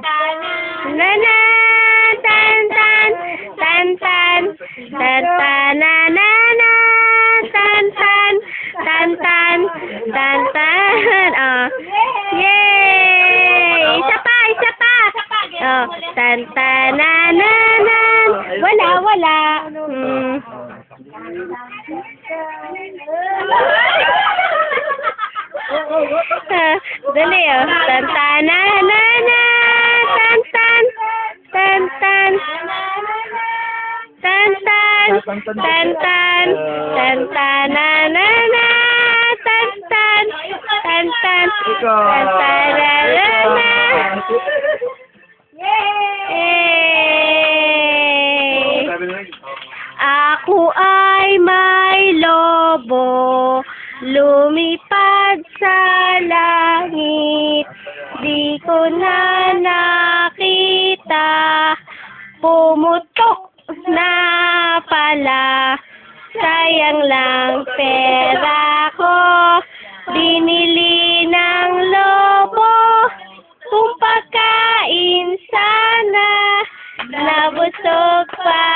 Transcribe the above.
Na na tan tan tan tan tan tan na na na tan tan tan tan tan tan. Oh. Yay! Isa pa, isa pa. Oh, tan tan na na na. Wala. Dali oh. Tan tan na na na. Tan tan tan tan. Tan tan tan tan tan tan na na na. Tan tan tan tan tan tan na na na. Yay! Ako ay may lobo, lumipad sa langit, di ko na nakita, pumutok na pala, sayang lang pera ko, binili ng lobo, kung pagkain sana, nabusog pa